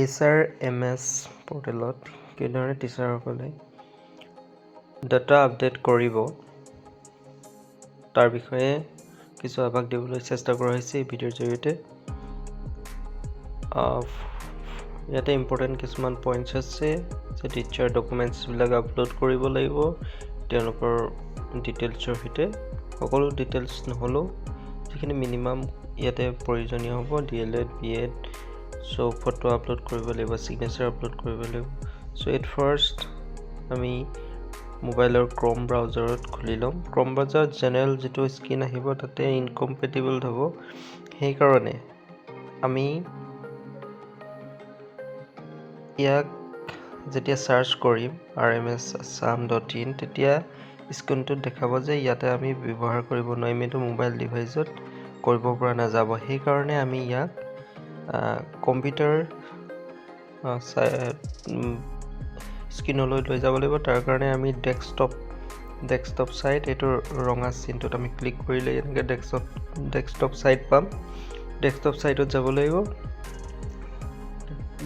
HRMS পৰ্টেলত কিদৰে টিচাৰসকলে data update কৰিব তাৰ বিষয়ে কিছু আভাস দিবলৈ চেষ্টা কৰা হৈছে এই ভিডিঅ'ৰ জৰিয়তে। ইয়াতে ইম্পৰ্টেণ্ট কিছুমান পইণ্টছ আছে যে টিচাৰ ডকুমেণ্টছবিলাক আপলোড কৰিব লাগিব, তেওঁলোকৰ ডিটেইলছৰ সৈতে। সকলো ডিটেইলছ নহ'লেও যিখিনি মিনিমাম ইয়াতে প্ৰয়োজনীয় হ'ব, DLED, BEd, ফটো আপলোড কৰিব লাগিব, চিগনেচাৰ আপলোড কৰিব লাগিব। এট ফাৰ্ষ্ট আমি মোবাইলৰ ক্ৰম ব্ৰাউজাৰত খুলি ল'ম। ক্ৰম ব্ৰাউজাৰত জেনেৰেল যিটো স্ক্ৰীন আহিব তাতে ইনকম্পেটিবল হ'ব, সেইকাৰণে আমি ইয়াক যেতিয়া চাৰ্চ কৰিম rmsassam.in তেতিয়া স্ক্ৰীনটোত দেখাব যে ইয়াতে আমি ব্যৱহাৰ কৰিব নোৱাৰিম, এইটো মোবাইল ডিভাইচত কৰিব পৰা নাযাব। সেইকাৰণে আমি ইয়াক কম্পিউটাৰ স্ক্ৰীনলৈ লৈ যাব লাগিব। তাৰ কাৰণে আমি ডেস্কটপ চাইট, এইটো ৰঙা চিনটোত আমি ক্লিক কৰিলে এনেকৈ ডেস্কটপ চাইট পাম। ডেস্কটপ চাইটত যাব লাগিব।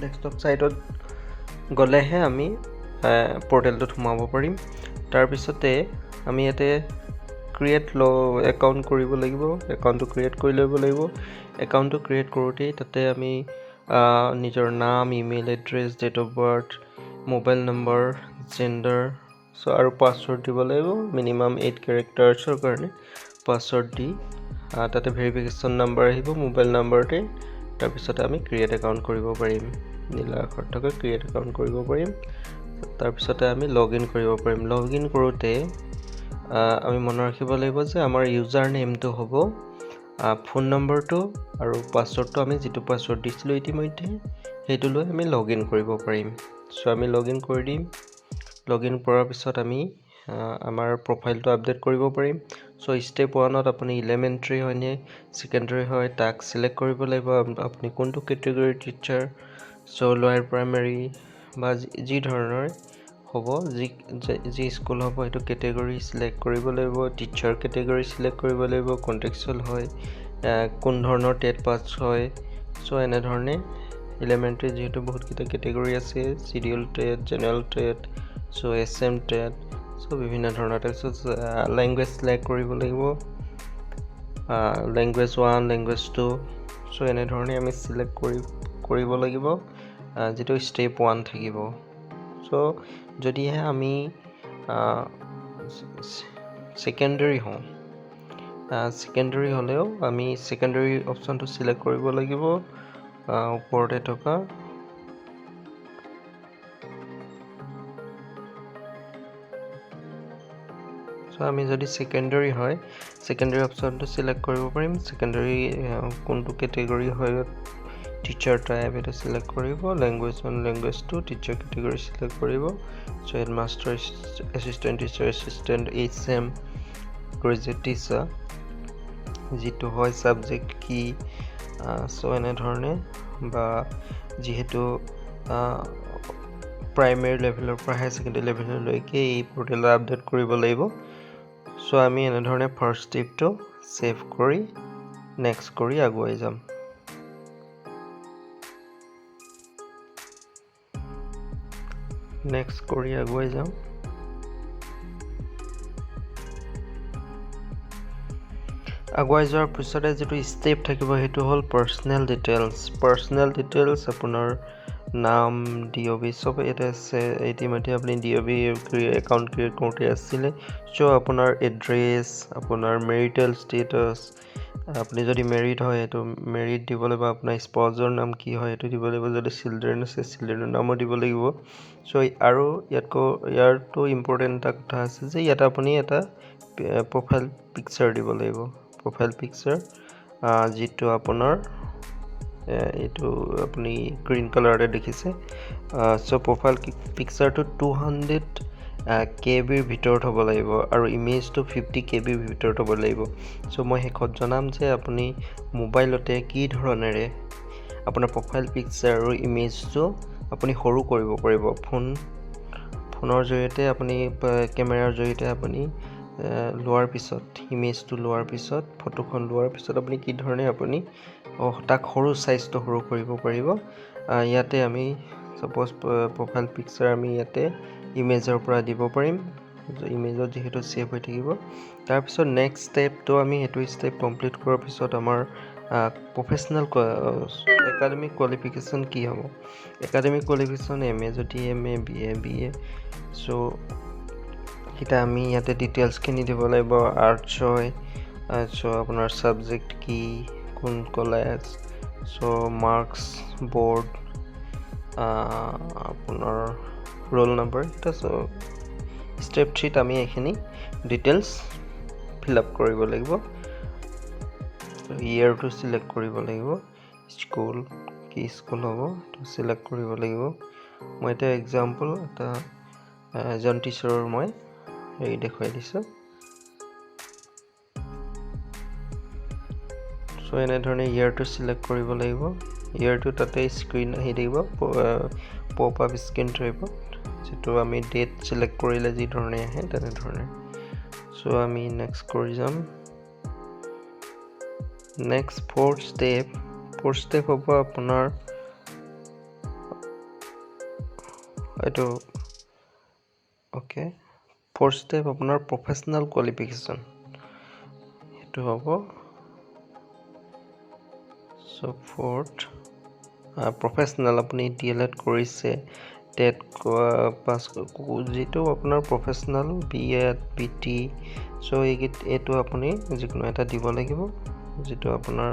ডেস্কটপ চাইটত গ'লেহে আমি পৰ্টেলটোত সোমাব পাৰিম। তাৰপিছতে আমি ইয়াতে ক্ৰিয়েট একাউণ্ট কৰিব লাগিব। একাউণ্টটো ক্ৰিয়েট কৰি ল'ব লাগিব। একাউণ্টটো ক্ৰিয়েট কৰোঁতেই তাতে আমি নিজৰ নাম, email address, date of birth, mobile number, gender আৰু পাছৱৰ্ড দিব লাগিব। মিনিমাম 8 কেৰেক্টাৰ্ছৰ কাৰণে পাছৱৰ্ড দি তাতে ভেৰিফিকেশ্যন নাম্বাৰ আহিব মোবাইল নাম্বাৰতে। তাৰপিছতে আমি ক্ৰিয়েট একাউণ্ট কৰিব পাৰিম। নীলা আখৰত থকা ক্ৰিয়েট একাউণ্ট কৰিব পাৰিম। তাৰপিছতে আমি লগ ইন কৰিব পাৰিম। লগ ইন কৰোঁতে আমি মনত ৰাখিব লাগিব যে আমাৰ ইউজাৰ নেমটো হ'ব ফোন নম্বৰটো আৰু পাছৱৰ্ডটো আমি যিটো পাছৱৰ্ড দিছিলোঁ ইতিমধ্যে সেইটো লৈ আমি লগ ইন কৰিব পাৰিম। আমি লগ ইন কৰি দিম। লগ ইন কৰাৰ পিছত আমি আমাৰ প্ৰফাইলটো আপডেট কৰিব পাৰিম। ষ্টেপ 1ত আপুনি ইলেমেণ্টেৰী হয়নে ছেকেণ্ডেৰী হয় তাক চিলেক্ট কৰিব লাগিব। আপুনি কোনটো কেটেগৰীৰ টিচাৰ, লোৱাৰ প্ৰাইমেৰী বা যি ধৰণৰ হ'ব, যি স্কুল হ'ব সেইটো কেটেগৰী চিলেক্ট কৰিব লাগিব। টিচাৰ কেটেগৰী চিলেক্ট কৰিব লাগিব। কণ্টেক্সুৱেল হয়, কোন ধৰণৰ টেট পাছ হয়। এনেধৰণে ইলেমেণ্টেৰী যিহেতু বহুতকেইটা কেটেগৰী আছে, schedule TET, general TET, SM TET, বিভিন্ন ধৰণৰ। তাৰপিছত লেংগুৱেজ চিলেক্ট কৰিব লাগিব, লেংগুৱেজ 1, লেংগুৱেজ 2। এনেধৰণে আমি চিলেক্ট কৰিব লাগিব যিটো ষ্টেপ 1 থাকিব। যদিহে আমি ছেকেণ্ডেৰী হওঁ, ছেকেণ্ডেৰী হ'লেও আমি ছেকেণ্ডেৰী অপশ্যনটো চিলেক্ট কৰিব লাগিব ওপৰতে থকা আমি যদি ছেকেণ্ডেৰী হয় ছেকেণ্ডেৰী অপশ্যনটো চিলেক্ট কৰিব পাৰিম। ছেকেণ্ডেৰী কোনটো কেটেগৰী হয় টিচাৰ টাইপ এটা চিলেক্ট কৰিব। Language 1, language 2, teacher category select কৰিব। Headmaster, assistant teacher, assistant, HM, graduate teacher যিটো হয়, ছাবজেক্ট কি, এনেধৰণে বা যিহেতু প্ৰাইমেৰী লেভেলৰ পৰা হায়াৰ ছেকেণ্ডেৰী লেভেললৈকে এই পৰ্টেলত আপডেট কৰিব লাগিব। আমি এনেধৰণে ফাৰ্ষ্ট ষ্টেপটো ছেভ কৰি নেক্সট কৰি আগুৱাই যাম। আগুৱাই যোৱাৰ পিছতে যিটো ষ্টেপ থাকিব সেইটো হ'ল পাৰ্চনেল ডিটেইলছ। আপোনাৰ নাম, DOB চব ইয়াতে আছে। ইতিমধ্যে আপুনি DOB একাউণ্ট ক্ৰিয়েট কৰোঁতে আছিলে। আপোনাৰ এড্ৰেছ, আপোনাৰ মেৰিটেল ষ্টেটাছ, আপুনি যদি মেৰিড হয় সেইটো মেৰিড দিব লাগিব। আপোনাৰ স্পাউজৰ নাম কি হয় সেইটো দিব লাগিব। যদি চিলড্ৰেন আছে চিলড্ৰেনৰ নামো দিব লাগিব। আৰু ইয়াৰতো ইম্পৰ্টেণ্ট এটা কথা আছে যে ইয়াত আপুনি এটা প্ৰফাইল পিকচাৰ দিব লাগিব। প্ৰফাইল পিকচাৰ যিটো আপোনাৰ এইটো আপুনি গ্ৰীণ কালাৰতে দেখিছে। প্ৰফাইল পিকচাৰটো 200 KB ভিতৰত হ'ব লাগিব আৰু ইমেজটো 50 KB ভিতৰত হ'ব লাগিব। মই শেষত জনাম যে আপুনি মোবাইলতে কি ধৰণেৰে আপোনাৰ প্ৰফাইল পিকচাৰ আৰু ইমেজটো আপুনি সৰু কৰিব পাৰিব। ফোনৰ জৰিয়তে আপুনি কেমেৰাৰ জৰিয়তে আপুনি লোৱাৰ পিছত, ইমেজটো লোৱাৰ পিছত, ফটোখন লোৱাৰ পিছত আপুনি কি ধৰণে তাক চাইজটো সৰু কৰিব পাৰিব ইয়াতে আমি সাপোজ প্ৰফাইল পিকচাৰ আমি ইয়াতে ইমেজৰ পৰা দিব পাৰিম ইমেজত যেহেতু সেভ হৈ থাকিব তাৰপিছত নেক্সট ষ্টেপটো আমি সেইটো ষ্টেপ কমপ্লিট কৰাৰ পিছত আমাৰ প্ৰফেশনাল একাডেমিক কোৱালিফিকেশ্যন কি হ'ব একাডেমিক কোৱালিফিকেশ্যন MA যদি MA BA সো এটা আমি ইয়াতে ডিটেইলছখিনি দিব লাগিব আৰ্টছ হয় সো আপোনাৰ সাবজেক্ট কি কোন কলেজ সো মাৰ্কস বোৰ্ড আপোনাৰ ৰোল নাম্বাৰ এটা সো স্টেপ 3 আমি এখিনি ডিটেইলছ ফিল আপ কৰিব লাগিব ইয়াৰটো সিলেক্ট কৰিব লাগিব স্কুল কি স্কুল হ'ব তো সিলেক্ট কৰিব লাগিব মই এটা এক্সাম্পল এটা এজন টিচাৰৰ মই এই দেখুৱাই দিছো সো এনে ধৰণে ইয়াৰটো সিলেক্ট কৰিব লাগিব ইয়াৰটো তাতে স্ক্ৰীন আহি থাকিব পপ আপ স্ক্ৰীন থাকিব যেটো আমি ডেট সিলেক্ট কৰিলে যি ধৰণে আহে তেনে ধৰণে সো আমি নেক্সট কৰি যাম নেক্সট fourth step হ'ব আপোনাৰ এটো ওকে fourth step আপোনাৰ প্ৰফেশনাল কোৱালিফিকেশ্যন এটো হ'ব সো fourth প্ৰফেশনাল আপুনি DLED কৰিছে টেট পাস যেটো আপোনাৰ প্ৰফেশনাল BEd BT সো এটো আপুনি যিকোনো এটা দিব লাগিব যেটো আপোনাৰ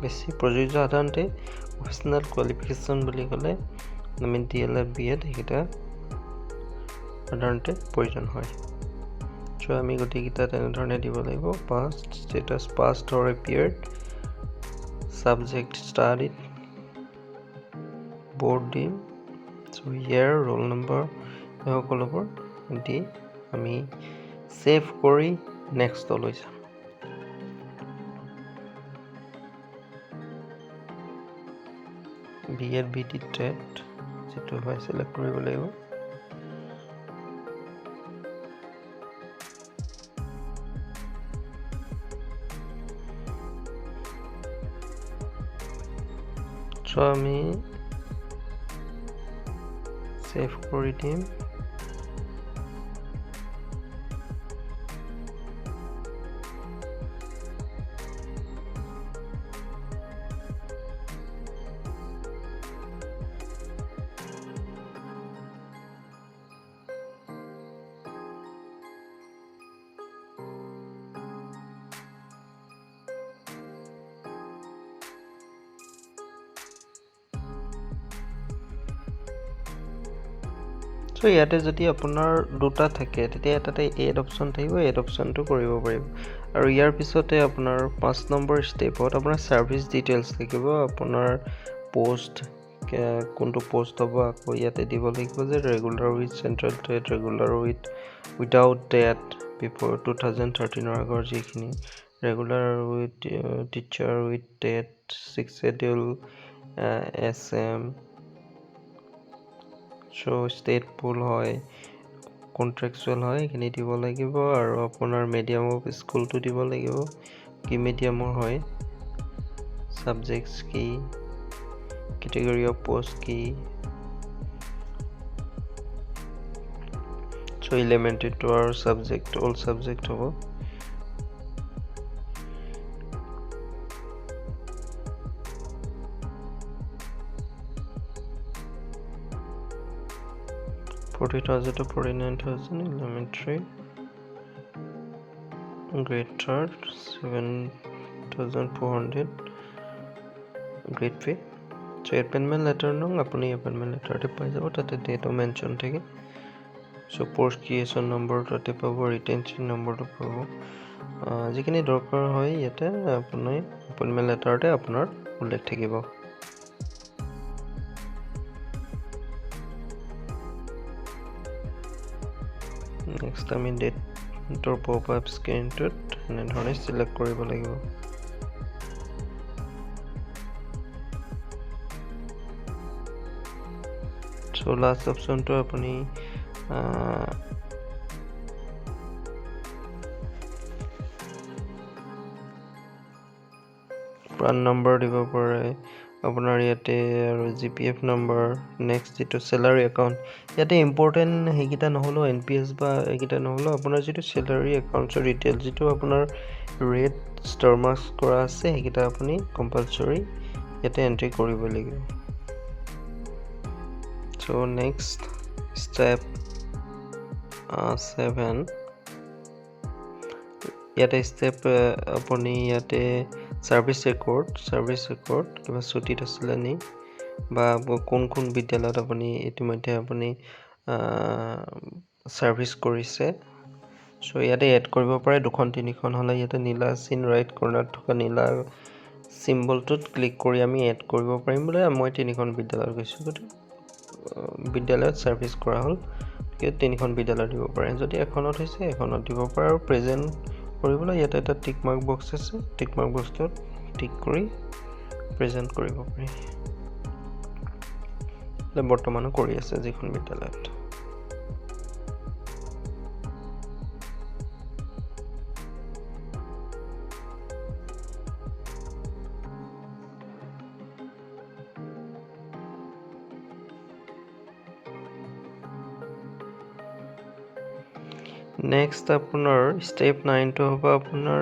বেছি প্ৰযোজ্য সাধাৰণতে প্ৰফেশনাল কোৱালিফিকেশ্যন বুলি ক'লে আমি DLED BEd এটা সাধাৰণতে প্ৰয়োজন হয় সো আমি গতিকেইটা তেনে ধৰণে দিব লাগিব past status passed or appeared subject studied board name so year roll number সকলোবোৰ দি আমি সেভ কৰি নেক্সট লৈ যাম BEd BT TET যেটো হয় সিলেক্ট কৰিব লাগিব সো আমি সেভ কৰি দিম সো ইয়াতে যদি আপোনাৰ দুটা থাকে তেতিয়া এটাতে এড অপচন থাকিব এড অপচনটো কৰিব পাৰিব আৰু ইয়াৰ পিছতে আপোনাৰ 5 নম্বৰ ষ্টেপত আপোনাৰ সাৰ্ভিস ডিটেইলছ থাকিব আপোনাৰ পোষ্ট কোনটো পোষ্ট হ'ব আকৌ ইয়াতে দিব লাগিব যে regular with central TET regular without TET before 2013 ৰ আগৰ যিখিনি regular with teacher with TET 6 schedule SM so state pool হয় কন্ট্ৰাকচুৱেল হয় এখিনি দিব লাগিব আৰু আপোনাৰ মিডিয়াম অফ স্কুলটো দিব লাগিব কি মিডিয়ামৰ হয় সাবজেক্টস কি ক্যাটেগরি অফ পোস্ট কি so eliminated to our subject all subject হ'ব $40,000 to $49,000 elementary grade third 7,400 grade fee so appointment letter nung apuni appointment letter te pai jabo tate date mention thake so post creation number tate pabo retention number to pabo jikini dorkar hoy yate apuni appointment letter te apunar ullekh thakibo next আমি ডেটৰ pop up স্ক্ৰীনটোত এনে ধৰণে select কৰিব লাগিব so last অপচনটো আপুনি প্ৰাণ number দিব পাৰে আপোনাৰ ইয়াতে আৰু GPF নম্বৰ, নেক্সট যিটো চেলাৰী একাউণ্ট, ইয়াতে ইম্পৰ্টেণ্ট সেইকেইটা নহ'লেও NPS বা এইকেইটা নহ'লেও আপোনাৰ যিটো চেলাৰী একাউণ্টছৰ ডিটেইল, যিটো আপোনাৰ ৰেট ষ্টাৰ মাৰ্কছ কৰা আছে, সেইকেইটা আপুনি কম্পালচৰি ইয়াতে এণ্ট্ৰি কৰিব লাগিব। চ' নেক্সট ষ্টেপ 7, ইয়াতে ষ্টেপ আপুনি ইয়াতে ছাৰ্ভিচ ৰেকৰ্ড কিবা ছুটীত আছিলে নি বা কোন বিদ্যালয়ত আপুনি ইতিমধ্যে আপুনি ছাৰ্ভিচ কৰিছে। চ' ইয়াতে এড কৰিব পাৰে 2-3খন হ'লে ইয়াতে নীলা চিন ৰাইট কৰ্ণাৰত থকা নীলা চিম্বলটোত ক্লিক কৰি আমি এড কৰিব পাৰিম। বোলে মই 3খন বিদ্যালয়ত গৈছোঁ, গতিকে বিদ্যালয়ত ছাৰ্ভিচ কৰা হ'ল, গতিকে 3খন বিদ্যালয় দিব পাৰে। যদি এখনত হৈছে এখনত দিব পাৰে। আৰু প্ৰেজেণ্ট কৰিবলৈ ইয়াতে এটা টিক মাৰ্ক বক্স আছে, টিক মাৰ্ক বক্সটোত টিক কৰি প্ৰেজেণ্ট কৰিব পাৰি। বৰ্তমানো কৰি আছে যিখন বিদ্যালয়ত। নেক্সট আপোনাৰ ষ্টেপ 9টো হ'ব আপোনাৰ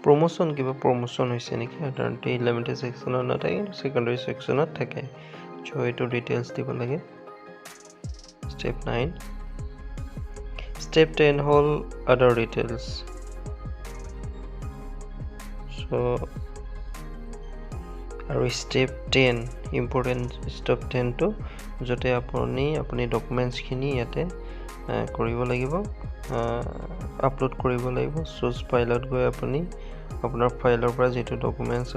প্ৰমোশ্যন, কিবা প্ৰমোশ্যন হৈছে নেকি। সাধাৰণতে ইলেভেণ্টি ছেকশ্যনত নাথাকে, কিন্তু ছেকেণ্ডাৰী ছেকশ্যনত থাকে। চ' এইটো ডিটেইলছ দিব লাগে। ষ্টেপ 9। ষ্টেপ 10 হ'ল আদাৰ ডিটেইলছ। চ' আৰু ষ্টেপ 10 ইম্পৰ্টেণ্ট ষ্টেপ 10টো, য'তে আপুনি ডকুমেণ্টছখিনি ইয়াতে কৰিব লাগিব, আপলোড কৰিব লাগিব। চুজ ফাইলত গৈ আপুনি আপোনাৰ ফাইলৰ পৰা যিটো ডকুমেণ্টছ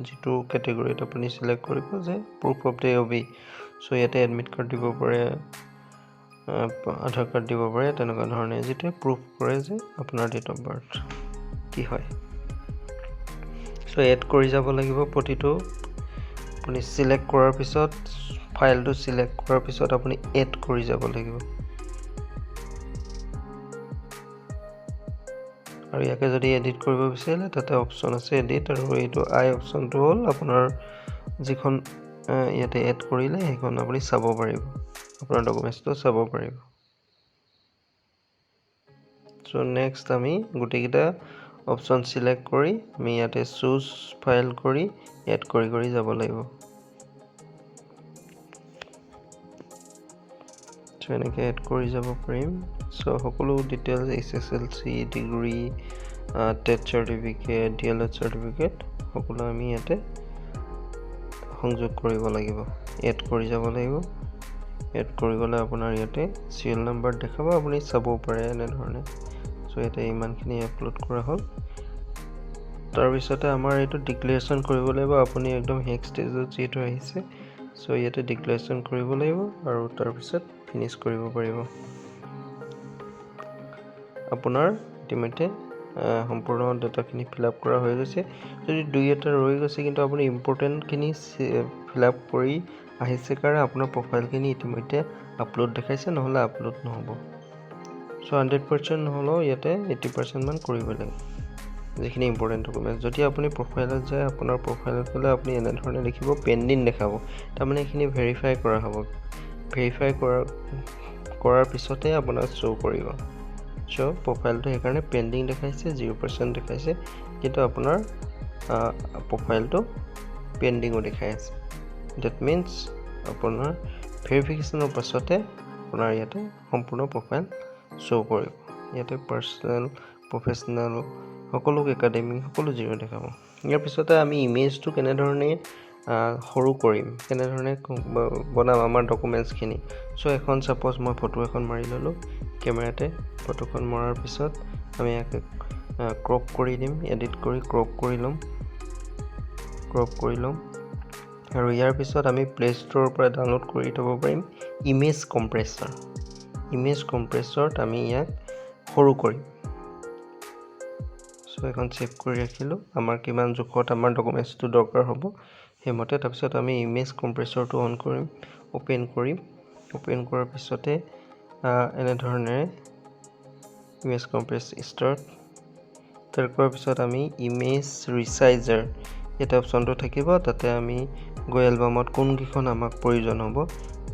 যিটো কেটেগৰীত আপুনি চিলেক্ট কৰিব, যে প্ৰুফ অফ দ্য OB, চ' ইয়াতে এডমিট কাৰ্ড দিব পাৰে, আধাৰ কাৰ্ড দিব পাৰে, তেনেকুৱা ধৰণে যিটোৱে প্ৰুফ কৰে যে আপোনাৰ ডেট অফ বাৰ্থ কি হয়। চ' এড কৰি যাব লাগিব প্ৰতিটো। আপুনি চিলেক্ট কৰাৰ পিছত, ফাইলটো চিলেক্ট কৰাৰ পিছত আপুনি এড কৰি যাব লাগিব। আৰু ইয়াকে যদি এডিট কৰিব বিচাৰিলে তাতে অপশ্যন আছে এডিট, আৰু এইটো আই অপশ্যনটো হ'ল আপোনাৰ যিখন ইয়াতে এড কৰিলে সেইখন আপুনি চাব পাৰিব, আপোনাৰ ডকুমেণ্টছটো চাব পাৰিব। চ' নেক্সট আমি গোটেইকেইটা অপশ্যন চিলেক্ট কৰি আমি ইয়াতে চুজ ফাইল কৰি এড কৰি যাব লাগিব। চ' এনেকৈ এড কৰি যাব পাৰিম। চ' সকলো details SSLC, degree, TET certificate, DLED certificate সকলো আমি ইয়াতে সংযোগ কৰিব লাগিব, এড কৰি যাব লাগিব। এড কৰি গ'লে আপোনাৰ ইয়াতে চিৰিয়েল নাম্বাৰ দেখাব, আপুনি চাবও পাৰে এনেধৰণে। চ' ইয়াতে ইমানখিনি আপলোড কৰা হ'ল। তাৰপিছতে আমাৰ এইটো ডিক্লেৰেশ্যন কৰিব লাগিব। আপুনি একদম শেষ ষ্টেজত যিহেতু আহিছে, চ' ইয়াতে ডিক্লেৰেশ্যন কৰিব লাগিব আৰু তাৰপিছত ফিনিছ কৰিব পাৰিব। আপোনাৰ ইতিমধ্যে সম্পূৰ্ণ ডাটাখিনি ফিল আপ কৰা হৈ গৈছে। যদি 2-এটা ৰৈ গৈছে, কিন্তু আপুনি ইম্পৰ্টেণ্টখিনি ফিল আপ কৰি আহিছে কাৰণে আপোনাৰ প্ৰফাইলখিনি ইতিমধ্যে আপলোড দেখাইছে, নহ'লে আপলোড নহ'ব। চ' 100% নহ'লেও ইয়াতে 80% মান কৰিব লাগে যিখিনি ইম্পৰ্টেণ্ট ডকুমেণ্টছ। যদি আপুনি প্ৰফাইলত যায়, আপোনাৰ প্ৰফাইলত গ'লে আপুনি এনেধৰণে দেখিব পেণ্ডিং দেখাব, তাৰমানে এইখিনি ভেৰিফাই কৰা হ'ব। ভেৰিফাই কৰাৰ পিছতে আপোনাক শ্ব' কৰিব। চ' প্ৰফাইলটো সেইকাৰণে পেণ্ডিং দেখাইছে, 0% দেখাইছে, কিন্তু আপোনাৰ প্ৰফাইলটো পেণ্ডিঙো দেখাই আছে। ডেট মিনছ আপোনাৰ ভেৰিফিকেশ্যনৰ পাছতে আপোনাৰ ইয়াতে সম্পূৰ্ণ প্ৰফাইল শ্ব' কৰিব। ইয়াতে পাৰ্চনেল, প্ৰফেচনেল, সকলো একাডেমিক সকলো 0 দেখাব। ইয়াৰ পিছতে আমি ইমেজটো কেনেধৰণে সৰু কৰিম, কেনেধৰণে বনাম আমাৰ ডকুমেণ্টছখিনি। চ' এখন ছাপ'জ মই ফটো এখন মাৰি ল'লোঁ কেমেৰাতে। ফটোখন মৰাৰ পিছত আমি ইয়াকে ক্ৰপ কৰি দিম, এডিট কৰি ক্ৰপ কৰি ল'ম। আৰু ইয়াৰ পিছত আমি প্লে ষ্ট'ৰৰ পৰা ডাউনলোড কৰি থ'ব পাৰিম ইমেজ কম্প্ৰেছৰ। ইমেজ কম্প্ৰেছৰত আমি ইয়াক সৰু কৰিম। চ' এখন ছেভ কৰি ৰাখিলোঁ। আমাৰ কিমান জোখত আমাৰ ডকুমেণ্টছটো দৰকাৰ হ'ব সেইমতে। তাৰপিছত আমি ইমেজ কম্প্ৰেছৰটো অন কৰিম, অ'পেন কৰিম। অ'পেন কৰাৰ পিছতে এনেধৰণেৰে ইমেজ কম্প্ৰেছ ষ্টাৰ্ট তাৰ কৰাৰ পিছত আমি ইমেজ ৰিচাইজাৰ এটা অপশ্যনটো থাকিব, তাতে আমি গৈ এলবামত কোনকেইখন আমাক প্ৰয়োজন হ'ব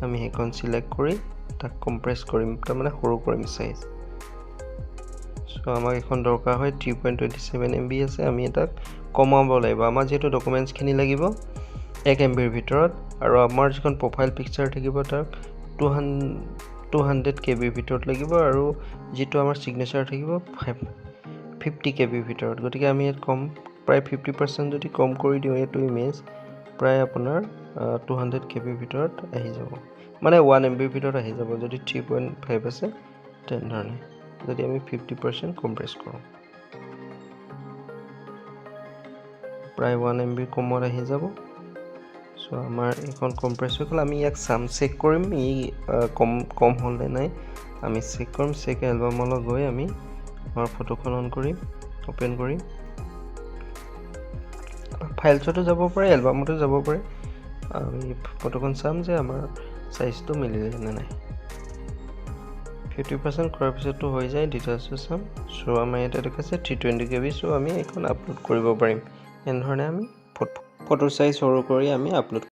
আমি সেইখন চিলেক্ট কৰি তাক কম্প্ৰেছ কৰিম, তাৰমানে সৰু কৰিম চাইজ। চ' আমাক এখন দৰকাৰ হয় 3.27 MB আছে, আমি তাক কমাব লাগিব। আমাৰ যিহেতু ডকুমেণ্টছখিনি লাগিব 1 MBৰ ভিতৰত, আৰু আমাৰ যিখন প্ৰফাইল পিকচাৰ থাকিব তাক 200 KBৰ ভিতৰত লাগিব, আৰু যিটো আমাৰ ছিগনেচাৰ থাকিব 50 KBৰ ভিতৰত। গতিকে আমি ইয়াত প্ৰায় 50% যদি কম কৰি দিওঁ এইটো ইমেজ, প্ৰায় আপোনাৰ 200 KBৰ ভিতৰত আহি যাব, মানে 1 MBৰ ভিতৰত আহি যাব যদি 3.5 আছে তেনেধৰণে। যদি আমি 50% কম্প্ৰেছ কৰোঁ প্ৰায় 1 MBৰ কমত আহি যাব। চ' আমাৰ এইখন কম্প্ৰেছ হৈ গ'ল। আমি ইয়াক চেক কৰিম ই কম হ'ল নে নাই, আমি চেক কৰিম। চেক এলবামলৈ গৈ আমি আমাৰ ফটোখন অন কৰিম, অ'পেন কৰিম। ফাইলছতো যাব পাৰে, এলবামতো যাব পাৰে। আমি ফটোখন চাম যে আমাৰ চাইজটো মিলিলে নে নাই। 50% কৰাৰ পিছততো হৈ যায়, ডিটেইলছটো চাম। চ' আমাৰ ইয়াতে দেখাইছে 320 KB, চ' আমি এইখন আপলোড কৰিব পাৰিম। এনেধৰণে আমি ফটো চাইজ সৰু কৰি আমি আপলোড